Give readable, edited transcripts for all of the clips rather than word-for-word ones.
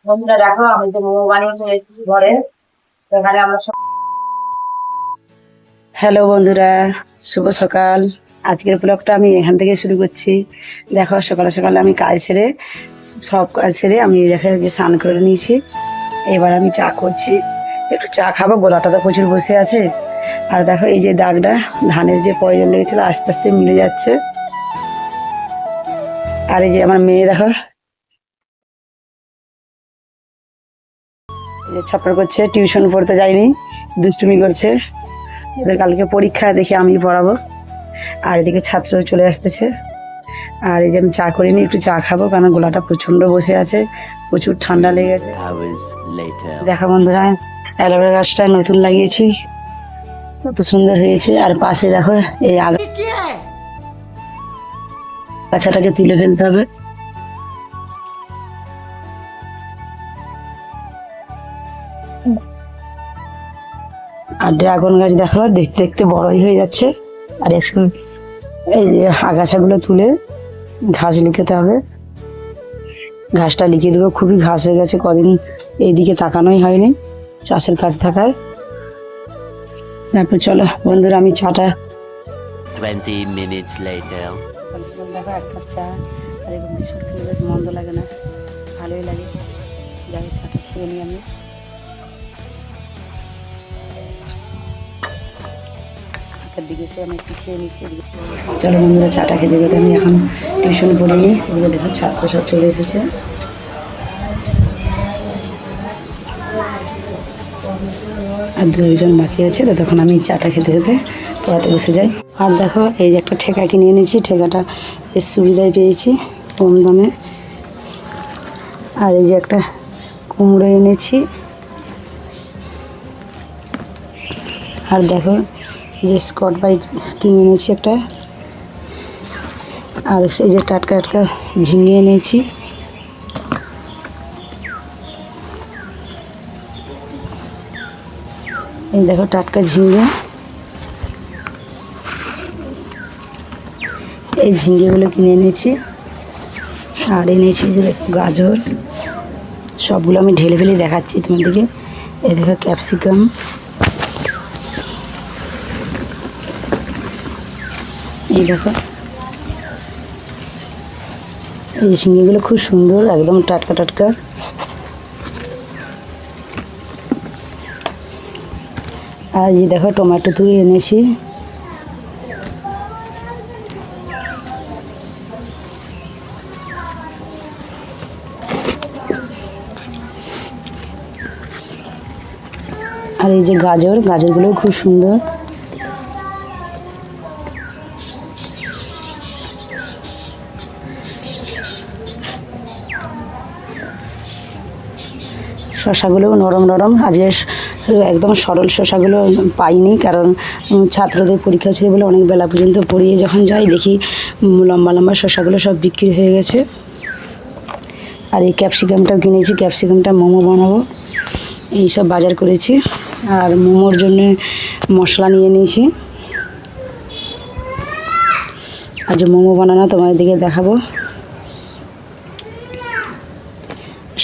বন্ধুরা দেখো, আমি তো মোমো বানিয়ে চলে এসেছি ঘরে। তো এখানে আমরা সব হ্যালো বন্ধুরা, শুভ সকাল। আজকের ব্লগটা আমি এখান থেকে শুরু করছি। দেখো, সকালে সকালে আমি কাজ সেরে সব কাজ সেরে আমি দেখো যে স্নান করে নিয়েছি। এবার আমি চা করছি, একটু চা খাবো, গলাটা তো প্রচুর বসে আছে। আর দেখো এই যে দাগটা, ধানের যে প্রয়োজন লেগেছিল আস্তে আস্তে মিলে যাচ্ছে। আর এই যে আমার মেয়ে দেখো ছটফট করছে, টিউশন পড়তে যায়নি, দুষ্টুমি করছে। এদের কালকে পরীক্ষা, দেখি আমি পড়াবো। আর এদিকে ছাত্র চলে আসতেছে। আর এই যে আমি চা করিনি, একটু চা খাবো, কারণ গলাটা প্রচন্ড বসে আছে, প্রচুর ঠান্ডা লেগে গেছে। দেখা বন্ধুরা, অ্যালোভেরা গাছটা নতুন লাগিয়েছি, কত সুন্দর হয়েছে। আর পাশে দেখো এই আগাছাটাকে তুলে ফেলতে হবে। আর ড্রাগন গাছ দেখো, দেখতে দেখতে বড়ই হয়ে যাচ্ছে। আর একটু এই যে আগাছাগুলো তুলে ঘাস লিখতে হবে, ঘাসটা লিখে দেবো। খুবই ঘাস হয়ে গেছে, কদিন এইদিকে তাকানোই হয়নি চাষের কাজ থাকায়। তারপর চলো বন্ধুরা, আমি চাটা 20 minutes later. দেখো, এক কাপ চা আর এরকম বিস্কুট খেলে বেশ মন্দ লাগে না, ভালোই লাগে। যাই চাটা খেয়ে নিই আমি। দিকে এসে আমি একটু খেয়ে নিচ্ছি। চলো বন্ধুরা, চাটা খেতে খেতে আমি এখন টিউশন পড়ে নিই। এগুলো দেখো ছাত্র সব চলে এসেছে। আর দু একজন বাকি আছে, তো তখন আমি চাটা খেতে খেতে পড়াতে বসে যাই। আর দেখো এই যে একটা ঠেকা কিনে এনেছি, ঠেকাটা বেশ সুবিধায় পেয়েছি, কম দামে। আর এই যে একটা কুমড়ো এনেছি। আর দেখো এই যে স্কট বাইট কিনে এনেছি একটা। আর এই যে টাটকা টাটকা ঝিঙে এনেছি। এই দেখো টাটকা ঝিঙে, এই ঝিঙেগুলো কিনে এনেছি। আর এনেছি যে গাজর, সবগুলো আমি ঢেলে ফেলে দেখাচ্ছি তোমাদেরকে। এই দেখো ক্যাপসিকাম, এই দেখো এই ঝিঙেগুলো খুব সুন্দর, একদম টাটকা টাটকা। আর এই দেখো টমেটো তুলে এনেছি। আর এই যে গাজর, গাজরগুলো খুব সুন্দর। শসাগুলো নরম নরম, আজকে একদম সরল শসাগুলো পাইনি, কারণ ছাত্রদের পরীক্ষা ছিল বলে অনেক বেলা পর্যন্ত পড়িয়ে যখন যাই দেখি লম্বা লম্বা শসাগুলো সব বিক্রি হয়ে গেছে। আর এই ক্যাপসিকামটাও কিনেছি, ক্যাপসিকামটা মোমো বানাবো, এইসব বাজার করেছি। আর মোমোর জন্য মশলা নিয়ে নিয়েছি। আজ মোমো বানানো তোমাদের দিকে দেখাবো।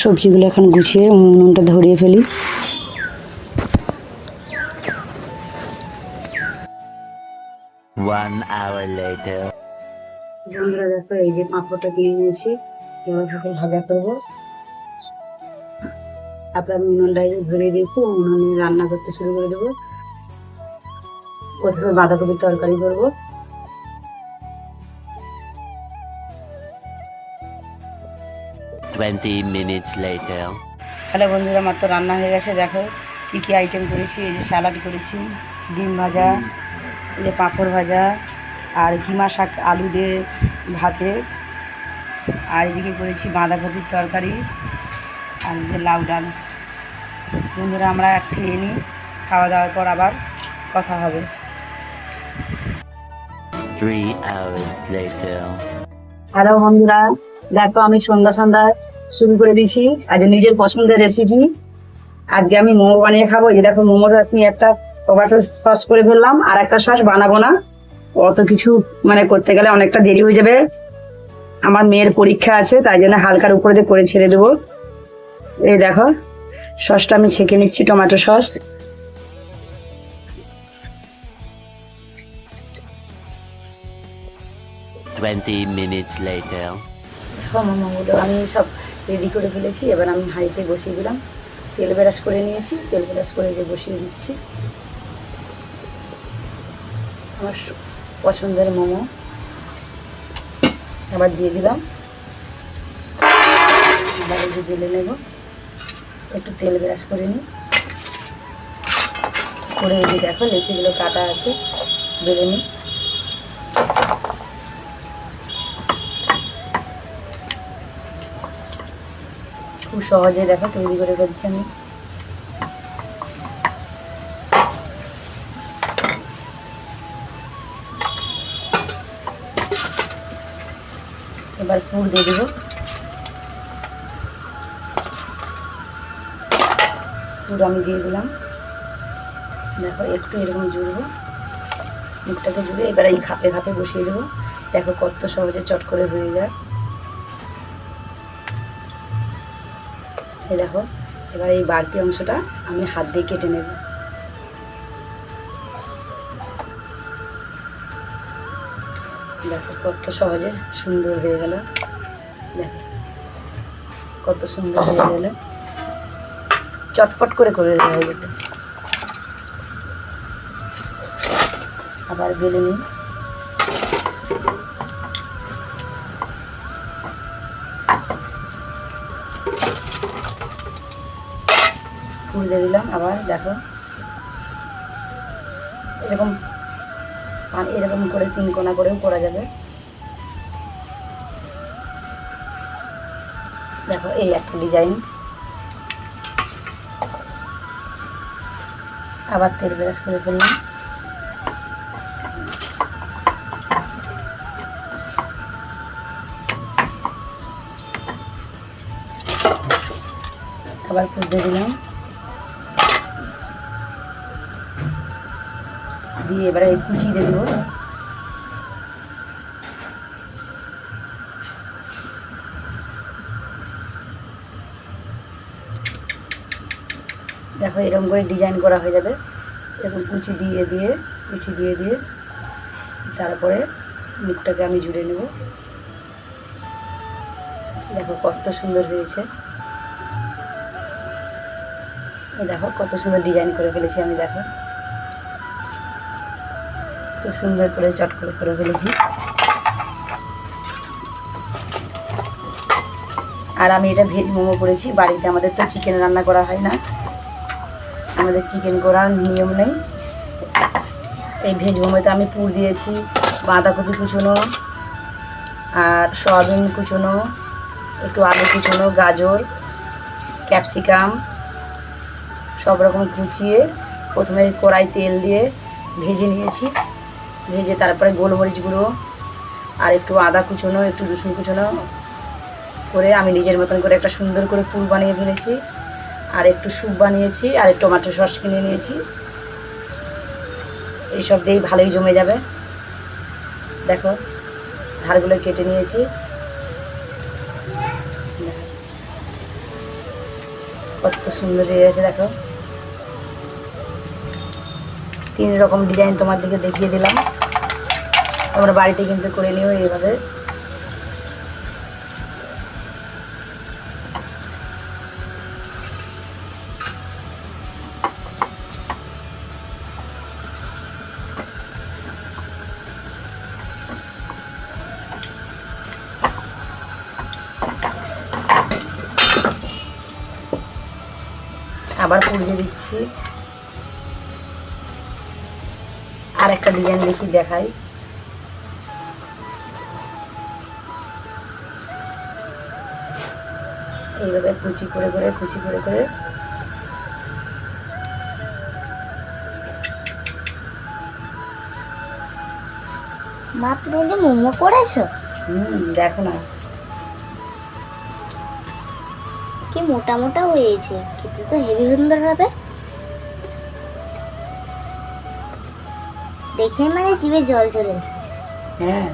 সবজিগুলো এখন গুছিয়ে উনুনটা ধরিয়ে ফেলি। One hour later. বন্ধুরা দেখো, এই যে পাঁপড়টা কিনে নিয়েছি, এবার ভাজা করবো। তারপরে আমি উনুনটা ধরিয়ে দিয়েছি, উনুনে রান্না করতে শুরু করে দেবো। প্রথমে বাঁধাকপির তরকারি করবো। Twenty minutes later. হ্যালো বন্ধুরা, আমার তো রান্না হয়ে গেছে। দেখো কী কী আইটেম করেছি। এই যে স্যালাড করেছি, ডিম ভাজা, এই যে পাঁপড় ভাজা, আর কিমা শাক আলু দিয়ে ভাতে। আর এদিকে করেছি বাঁধাকপির তরকারি, আর এই যে লাউ ডাল। বন্ধুরা, আমরা খেয়ে নিই, খাওয়া দাওয়ার পর আবার কথা হবে। 3 hours later. হ্যালো বন্ধুরা, দেখো আমি সন্ধ্যা সন্ধ্যা শুরু করে দিয়েছি। আজ নিজের পছন্দের রেসিপি, আজকে আমি মোমো বানিয়ে খাবো। এই দেখো মোমোটা আমি একটা টমেটো সস করে ফেললাম, আর একটা সস বানাবো না, অত কিছু মানে করতে গেলে অনেকটা দেরি হয়ে যাবে। আমার মেয়ের পরীক্ষা আছে, তাই জন্য হালকার উপরে দিয়ে করে ছেড়ে দেবো। এই দেখো সসটা আমি ছেঁকে নিচ্ছি, tomato sauce. Twenty minutes later. দেখো মোমোগুলো আমি সব রেডি করে ফেলেছি, এবার আমি হাঁড়িতে বসিয়ে দিলাম। তেল ব্রাশ করে নিয়েছি, তেল ব্রাশ করে যে বসিয়ে দিচ্ছি আমার পছন্দের মোমো। আবার দিয়ে দিলাম, এবার এই যে বেলে নেব, একটু তেল ব্রাশ করে নিই, করে এই যে দেখো লেচিগুলো কাটা আছে, বেলে নিই। খুব সহজে দেখো তৈরি করে ফেলছি আমি। এবার পুর দিয়ে দেবো, পুর আমি দিয়ে দিলাম। দেখো একটু এরকম জুড়বো, মুখটাকে জুড়ে এবার এই খাপে খাপে বসিয়ে দেবো। দেখো কত সহজে চট করে হয়ে যায়। এই দেখো এবার এই বাড়তি অংশটা আমি হাত দিয়ে কেটে নেব। দেখো কত সহজে সুন্দর হয়ে গেল, দেখো কত সুন্দর হয়ে গেল, চটপট করে করে দেওয়া হয়ে যেত। আবার বেলে নিই, ফুল দিয়ে দিলাম। আবার দেখো এরকম এরকম করে 3 কোণা করেও করা যাবে। দেখো এই একটা ডিজাইন। আবার তেল ব্রাশ করে ফেললাম। আবার ফুল দিয়ে দিলাম, দিয়ে এবারে কুচি দিয়ে দেবো। দেখো এরকম করে ডিজাইন করা হয়ে যাবে, এরকম কুচি দিয়ে দিয়ে কুচি দিয়ে দিয়ে তারপরে মুখটাকে আমি জুড়ে নেব। দেখো কত সুন্দর হয়েছে, দেখো কত সুন্দর ডিজাইন করে ফেলেছি আমি। দেখো খুব সুন্দর করে চট করে ফেলেছি। আর আমি এটা ভেজ মোমো করেছি, বাড়িতে আমাদের তো চিকেন রান্না করা হয় না, আমাদের চিকেন করার নিয়ম নেই। এই ভেজ মোমোতে আমি পুর দিয়েছি বাঁধাকপি কুচোনো, আর সয়াবিন কুচোনো, একটু আলু কুচোনো, গাজর, ক্যাপসিকাম সব রকম কুচিয়ে প্রথমে কড়াই তেল দিয়ে ভেজে নিয়েছি। ভেজে তারপরে গোলমরিচ গুঁড়ো আর একটু আদা কুচোনো, একটু রসুন কুচোনো করে আমি নিজের মতন করে একটা সুন্দর করে পুর বানিয়ে ফেলেছি। আর একটু স্যুপ বানিয়েছি, আর টমেটো সস কিনে নিয়েছি। এইসব দিয়েই ভালোই জমে যাবে। দেখো ধারগুলো কেটে নিয়েছি, কত সুন্দর হয়ে গেছে। দেখো 3 রকম ডিজাইন তোমাদেরকে দেখিয়ে দিলাম, তোমরা বাড়িতে কিন্তু করে নিও এইভাবে। আবার পুড়িয়ে দিচ্ছি। আর একটা ডিজাইন দেখি দেখাই। এইভাবে কুচি করে করে মা তুমি যে মোমো করেছো? দেখো না কি মোটা মোটা হয়েছে, খেতে তো হেভি সুন্দর হবে। দেখে মানে জিভে জল চলে আসে। হ্যাঁ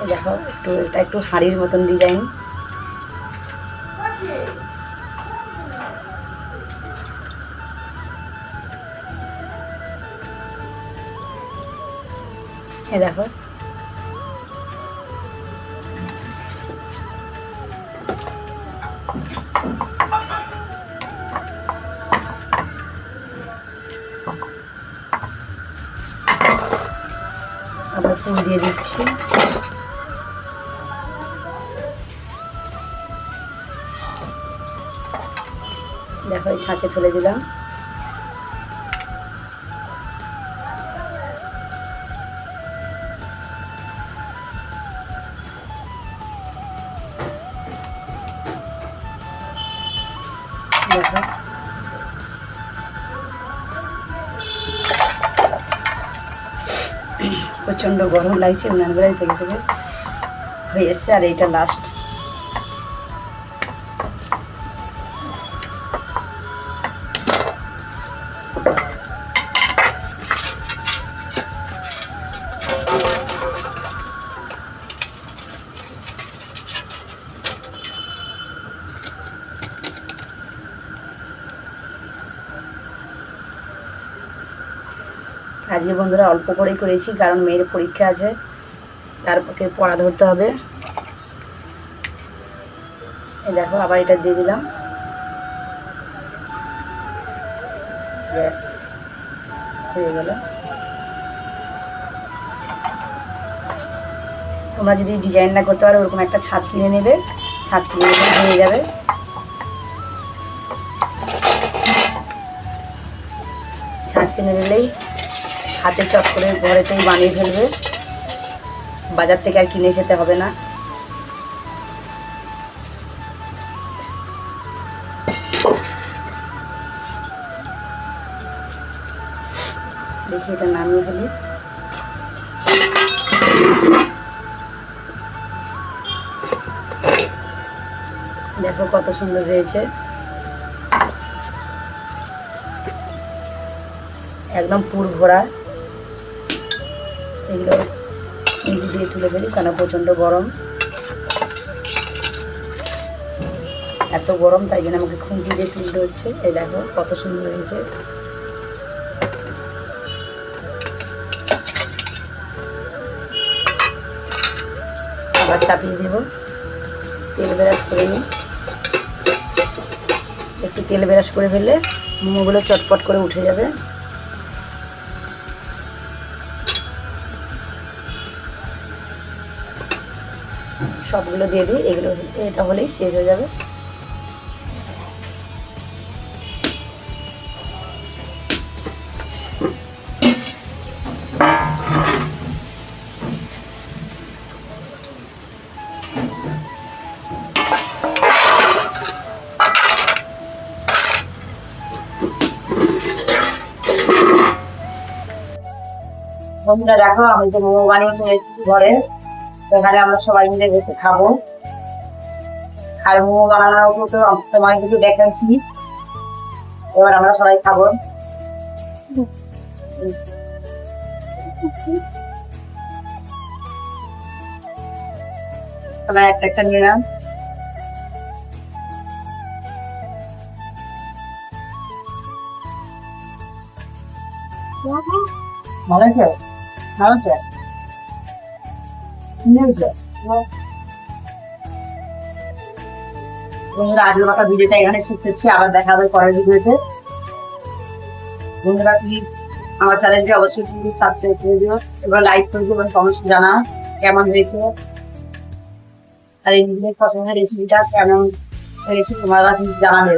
এই দেখো এটা একটু হাঁড়ির মতন ডিজাইন। এই দেখো আবার ফুল দিয়ে দিচ্ছি। দেখো এই ছাঁচে ফেলে দিলাম। দেখো প্রচন্ড গরম লাগছে, উনান বেড়াই থেকে হয়ে এসছে। আর এইটা লাস্ট। আজকে বন্ধুরা অল্প করেই করেছি, কারণ মেয়ের পরীক্ষা আছে, তারপরে পড়া ধরতে হবে। এই দেখো আবার এটা দিয়ে দিলাম। ব্যাস হয়ে গেল। তোমরা যদি ডিজাইন না করতে পারো ওরকম একটা ছাঁচ কিনে নেবে, ছাঁচ কিনে নেবে হয়ে যাবে। ছাঁচ কিনে নিলেই হাতে চট করে ঘরেতেই বানিয়ে ফেলবে, বাজার থেকে আর কিনে খেতে হবে না। দেখি এটা নামিয়ে ফেলি। দেখো কত সুন্দর হয়েছে, একদম পুর ভরা। এগুলো খুঁজি দিয়ে তুলে ফেলি, কেন প্রচণ্ড গরম, এত গরম তাই জন্য আমাকে খুঁজি দিয়ে তুলতে হচ্ছে। এই দেখো কত সুন্দর হয়েছে। আবার চাপিয়ে দেব, তেল ব্রাশ করে নিই। একটু তেল ব্রাশ করে ফেললে মোমোগুলো চটপট করে উঠে যাবে। সবগুলো দিয়ে দিই, এগুলো এটা হলেই শেষ হয়ে যাবে। বন্ধুরা দেখো আমি তো মোমো বানিয়ে নিয়ে এসেছি ঘরে, এখানে আমরা সবাই মিলে বসে খাবো। আর মোমো বানানোর তো তোমার কিছু দেখাচ্ছি, এবার আমরা সবাই খাবো। সবাই একটা একটা নিলাম। ভালো আছে, ভালো আছে, বন্ধুরা আজকের মতো ভিডিওটা এখানে শেষ করছি, আবার দেখা হবে পরের ভিডিওতে। বন্ধুরা প্লিজ আমার চ্যানেলটি অবশ্যই কিন্তু সাবস্ক্রাইব করে দিও, এবার লাইক করে দিও এবং কমেন্টস জানাও কেমন হয়েছে, আর এই পছন্দের রেসিপিটা কেমন হয়েছে তোমরা কিন্তু জানাবে।